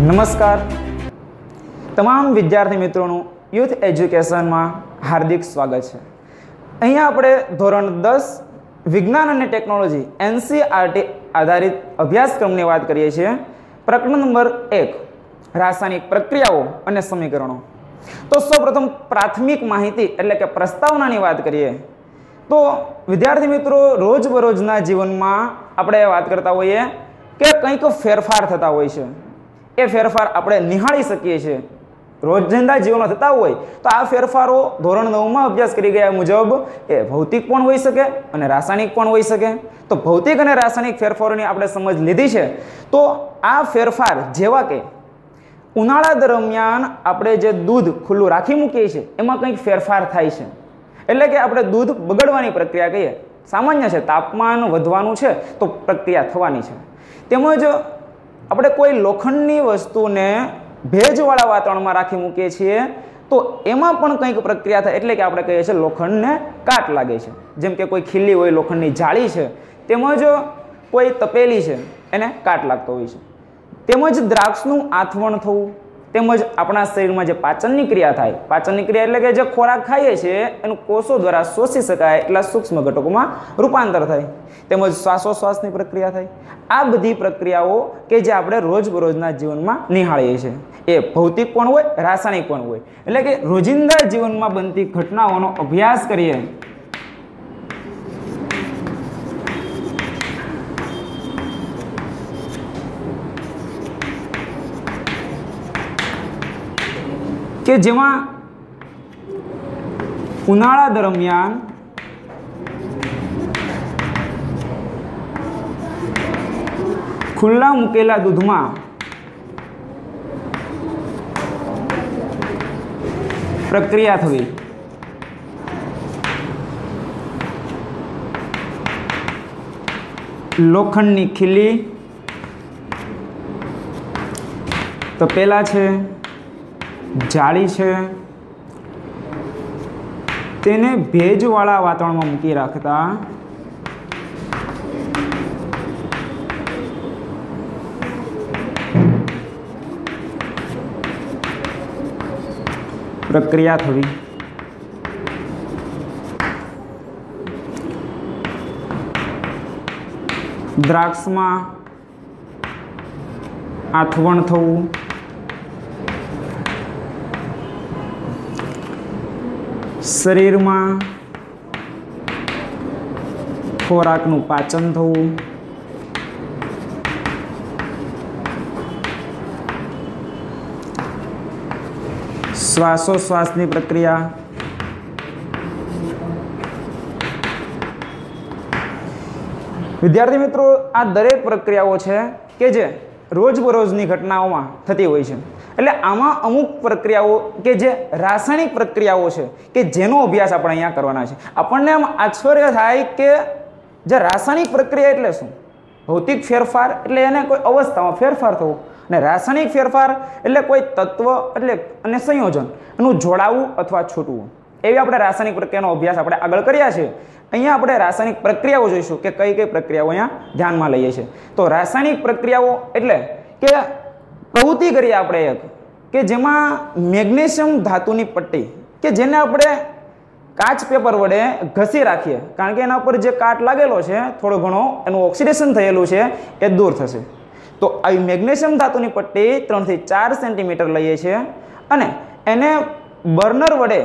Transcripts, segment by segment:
નમસ્કાર તમામ વિદ્યાર્થી મિત્રોનું યુથ એજ્યુકેશનમાં હાર્દિક સ્વાગત છે। અહીંયા આપણે ધોરણ 10 વિજ્ઞાન અને ટેકનોલોજી એનસીઆરટી આધારિત અભ્યાસક્રમની વાત કરીએ છીએ। પ્રકરણ નંબર 1 રાસાયણિક પ્રક્રિયાઓ અને સમીકરણો। તો સૌપ્રથમ પ્રાથમિક માહિતી એટલે કે પ્રસ્તાવનાની વાત કરીએ તો વિદ્યાર્થી મિત્રો રોજબરોજના જીવનમાં આપણે વાત કરતા હોઈએ કે કંઈક ફેરફાર થતા હોય છે। એ ફેરફાર આપણે નિહાળી શકીએ છીએ। રોજિંદા જીવનમાં થતા હોય તો આ ફેરફારો ધોરણ 9માં અભ્યાસ કરી ગયા મુજબ એ ભૌતિક પણ હોઈ શકે અને રાસાયણિક પણ હોઈ શકે। તો ભૌતિક અને રાસાયણિક ફેરફારોની આપણે સમજ લીધી છે। તો આ ફેરફાર જેવા કે ઉનાળા દરમિયાન આપણે જે દૂધ ખુલ્લું રાખી મૂકીએ છીએ એમાં કંઈક ફેરફાર થાય છે, એટલે કે આપણે દૂધ બગડવાની પ્રક્રિયા કહીએ। સામાન્ય છે, તાપમાન વધવાનું છે તો પ્રક્રિયા થવાની છે। તેમજ આપણે કોઈ લોખંડની વસ્તુને ભેજવાળા વાતાવરણમાં રાખી મૂકીએ છીએ તો એમાં પણ કંઈક પ્રક્રિયા થાય, એટલે કે આપણે કહીએ છીએ લોખંડને કાટ લાગે છે। જેમ કે કોઈ ખીલી હોય, લોખંડની જાળી છે, તેમજ કોઈ તપેલી છે એને કાટ લાગતો હોય છે। તેમજ દ્રાક્ષનું આથવણ થવું, તેમજ આપણા શરીરમાં જે પાચનની ક્રિયા થાય, પાચનની ક્રિયા એટલે કે જે ખોરાક ખાઈએ છીએ એનું કોષો દ્વારા શોષી શકાય એટલા સૂક્ષ્મ ઘટકોમાં રૂપાંતર થાય, તેમજ શ્વાસોશ્વાસની પ્રક્રિયા થાય। આ બધી પ્રક્રિયાઓ કે જે આપણે રોજબરોજના જીવનમાં નિહાળીએ છીએ એ ભૌતિક પણ હોય, રાસાયણિક પણ હોય, એટલે કે રોજિંદા જીવનમાં બનતી ઘટનાઓનો અભ્યાસ કરીએ કે જેમાં ઉનાળા દરમિયાન ખુલ્લા મૂકેલા દૂધમાં પ્રક્રિયા થવી, લોખંડની ખીલી, તપેલા છે, જાળી છે, તેને ભેજવાળા વાતાવરણમાં મૂકી રાખતા પ્રક્રિયા થવી, દ્રાક્ષમાં આથવણ થવું, શરીરમાં ખોરાકનું પાચન થવું, શ્વાસોશ્વાસની પ્રક્રિયા, વિદ્યાર્થી મિત્રો આ દરેક પ્રક્રિયાઓ છે કે જે રોજબરોજની ઘટનાઓમાં થતી હોય છે। એટલે આમાં અમુક પ્રક્રિયાઓ કે જે રાસાયણિક પ્રક્રિયાઓ છે કે જેનો અભ્યાસ આપણે અહીંયા કરવાના છે। આપણને આમ આશ્ચર્ય થાય કે જે રાસાયણિક પ્રક્રિયા એટલે શું? ભૌતિક ફેરફાર એટલે એને કોઈ અવસ્થામાં ફેરફાર થવો, અને રાસાયણિક ફેરફાર એટલે કોઈ તત્વ એટલે અને સંયોજન એનું જોડાવું અથવા છૂટવું। એવી આપણે રાસાયણિક પ્રક્રિયાનો અભ્યાસ આપણે આગળ કર્યા છે। અહીંયા આપણે રાસાયણિક પ્રક્રિયાઓ જોઈશું કે કઈ કઈ પ્રક્રિયાઓ અહીંયા ધ્યાનમાં લઈએ છીએ। તો રાસાયણિક પ્રક્રિયાઓ એટલે કે પ્રવૃત્તિ કરીએ આપણે એક કે જેમાં મેગ્નેશિયમ ધાતુની પટ્ટી કે જેને આપણે કાચ પેપર વડે ઘસી રાખીએ, કારણ કે એના ઉપર જે કાટ લાગેલો છે થોડો ઘણો એનું ઓક્સિડેશન થયેલું છે એ દૂર થશે। તો આવી મેગ્નેશિયમ ધાતુની પટ્ટી 3 થી 4 સેન્ટીમીટર લઈએ છીએ અને એને બર્નર વડે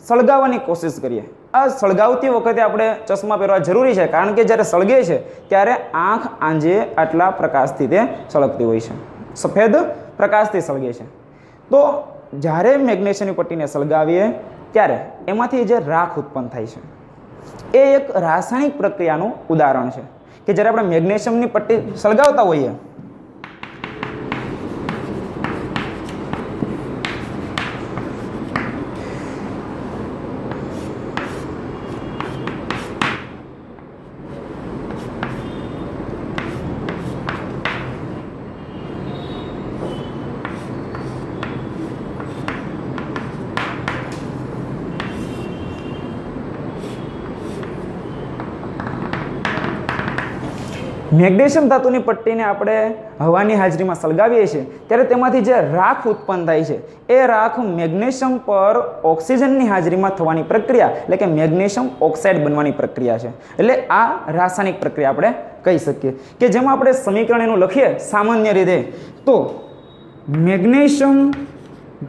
સળગાવવાની કોશિશ કરીએ। આ સળગાવતી વખતે આપણે ચશ્મા પહેરવા જરૂરી છે, કારણ કે જ્યારે સળગે છે ત્યારે આંખ આંજે આટલા પ્રકાશથી તે સળગતી હોય છે, સફેદ પ્રકાશથી સળગે છે। તો જ્યારે મેગ્નેશિયમની પટ્ટીને સળગાવીએ ત્યારે એમાંથી જે રાખ ઉત્પન્ન થાય છે એ એક રાસાયણિક પ્રક્રિયાનું ઉદાહરણ છે કે જ્યારે આપણે મેગ્નેશિયમની પટ્ટી સળગાવતા હોઈએ મેગ્નેશિયમ ધાતુની પટ્ટીને આપણે હવાની હાજરીમાં સળગાવીએ છીએ ત્યારે તેમાંથી જે રાખ ઉત્પન્ન થાય છે એ રાખ મેગ્નેશિયમ પર ઓક્સિજનની હાજરીમાં થવાની પ્રક્રિયા એટલે કે મેગ્નેશિયમ ઓક્સાઇડ બનવાની પ્રક્રિયા છે. એટલે આ રાસાયણિક પ્રક્રિયા આપણે કહી શકીએ કે જેમાં આપણે સમીકરણ એનું લખીએ સામાન્ય રીતે તો મેગ્નેશિયમ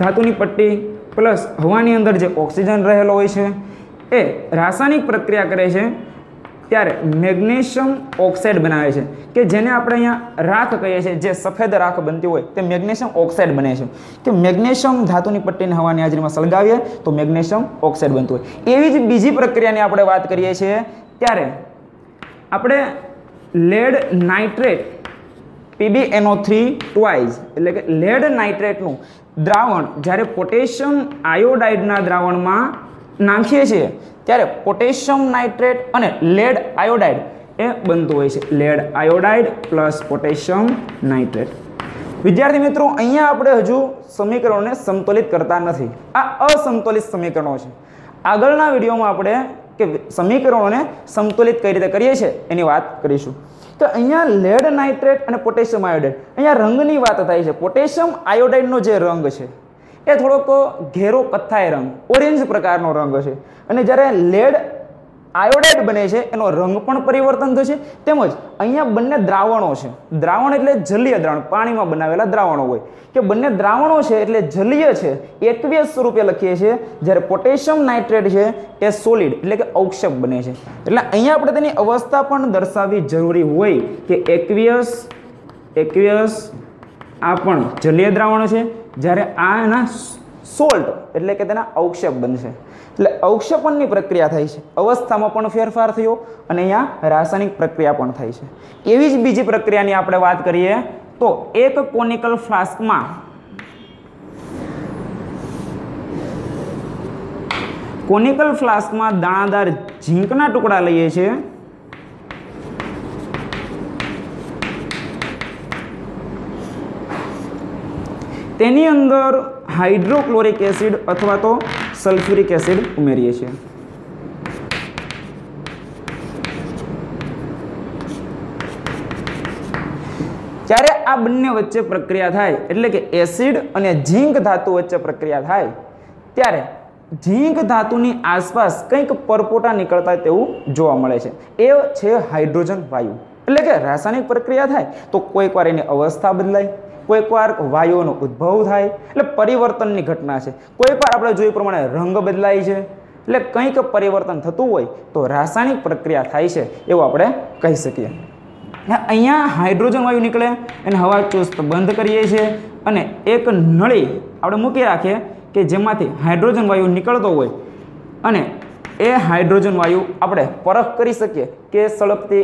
ધાતુની પટ્ટી પ્લસ હવાની અંદર જે ઓક્સિજન રહેલો હોય છે એ રાસાયણિક પ્રક્રિયા કરે છે ત્યારે મેગ્નેશિયમ ઓક્સાઇડ બનાવે છે કે જેને આપણે અહીંયા રાખ કહીએ છીએ, જે સફેદ રાખ બનતી હોય તે મેગ્નેશિયમ ઓક્સાઇડ બને છે. કે મેગ્નેશિયમ ધાતુની પટ્ટીને હવાની હાજરીમાં સળગાવીએ તો મેગ્નેશિયમ ઓક્સાઇડ બનતું હોય. એવી જ બીજી પ્રક્રિયાની આપણે વાત કરીએ છીએ ત્યારે આપણે લેડ નાઇટ્રેટ PbNO3 ટ્વાઇસ એટલે કે લેડ નાઇટ્રેટનું દ્રાવણ જ્યારે પોટેશિયમ આયોડાઇડના દ્રાવણમાં નાખીએ છીએ ત્યારે પોટેશિયમ નાઇટ્રેટ અને લેડ આયોડાઇડ એ બનતું હોય છે. Lead iodide plus potassium nitrate. વિદ્યાર્થી મિત્રો, અહીંયા આપણે હજુ સમીકરણોને સમતોલિત કરતા નથી. આ અસમતોલિત સમીકરણો છે. આગળના વિડીયોમાં આપણે કે સમીકરણોને સમતોલિત કઈ રીતે કરીએ છીએ એની વાત કરીશું. તો અહીંયા લેડ નાઇટ્રેટ અને પોટેશિયમ આયોડાઇડ, અહીંયા રંગની વાત થાય છે. પોટેશિયમ આયોડાઇડનો જે રંગ છે એ થોડોક ઘેરો કથ્થાઈ રંગ, ઓરેન્જ પ્રકારનો રંગ છે. અને જ્યારે લેડ આયોડાઇડ બને છે એનો રંગ પણ પરિવર્તન થશે. તેમજ અહીંયા બંને દ્રાવણો છે. દ્રાવણ એટલે જલીય દ્રાવણ, પાણીમાં બનાવેલા દ્રાવણો હોય કે બંને દ્રાવણો છે એટલે જલીય છે, એકવીય સ્વરૂપે લખીએ છીએ. જ્યારે પોટેશિયમ નાઇટ્રેટ છે એ સોલિડ એટલે કે અવક્ષેપ બને છે. એટલે અહીંયા આપણે તેની અવસ્થા પણ દર્શાવવી જરૂરી હોય કે એકવીયસ આ પણ જલીય દ્રાવણ છે, જ્યારે આ એના સોલ્ટ એટલે કે તેના અવક્ષેપ બનશે. એટલે અવક્ષેપણની પ્રક્રિયા થાય છે, અવસ્થામાં પણ ફેરફાર થયો અને અહીંયા રાસાયણિક પ્રક્રિયા પણ થાય છે. એવી જ બીજી પ્રક્રિયાની આપણે વાત કરીએ તો એક કોનિકલ ફ્લાસ્કમાં દાણાદાર ઝીંકના ટુકડા લઈએ છીએ. તેની અંદર હાઇડ્રોક્લોરિક એસિડ અથવા તો સલ્ફ્યુરિક એસિડ ઉમેરીએ છીએ. જ્યારે આ બંને વચ્ચે પ્રક્રિયા થાય એટલે કે એસિડ અને ઝીંક ધાતુ વચ્ચે પ્રક્રિયા થાય ત્યારે ઝીંક ધાતુની આસપાસ કંઈક પરપોટા નીકળતા તેવું જોવા મળે છે. એ છે હાઇડ્રોજન વાયુ. એટલે કે રાસાયણિક પ્રક્રિયા થાય તો કોઈક વાર એની અવસ્થા બદલાય, કોઈક વાર વાયુઓનો ઉદ્ભવ થાય, એટલે પરિવર્તનની ઘટના છે. કોઈક વાર આપણે જોયું પ્રમાણે રંગ બદલાય છે, એટલે કંઈક પરિવર્તન થતું હોય તો રાસાયણિક પ્રક્રિયા થાય છે એવું આપણે કહી શકીએ. અહીંયા હાઇડ્રોજન વાયુ નીકળે એને હવા ચુસ્ત બંધ કરીએ છીએ અને એક નળી આપણે મૂકી રાખીએ કે જેમાંથી હાઇડ્રોજન વાયુ નીકળતો હોય અને એ હાઇડ્રોજન વાયુ આપણે પરખ કરી શકીએ કે સળગતી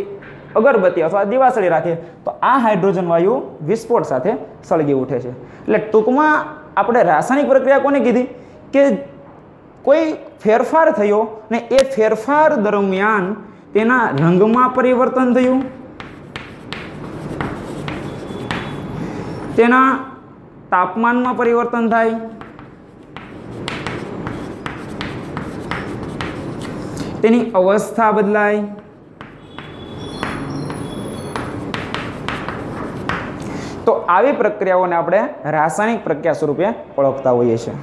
અગરબત્તી અથવા દિવાસળી રાખીએ તો આ હાઇડ્રોજન વાયુ વિસ્ફોટ સાથે સળગી ઉઠે છે. એટલે ટૂંકમાં આપણે રાસાયણિક પ્રક્રિયા કોને કીધી કે કોઈ ફેરફાર થયો ને એ ફેરફાર દરમિયાન તેના રંગમાં પરિવર્તન થયું, તેના તાપમાનમાં પરિવર્તન થાય, તેની અવસ્થા બદલાય, તો આવી પ્રક્રિયાઓને આપણે રાસાયણિક પ્રક્રિયા સ્વરૂપે ઓળખતા હોઈએ છીએ.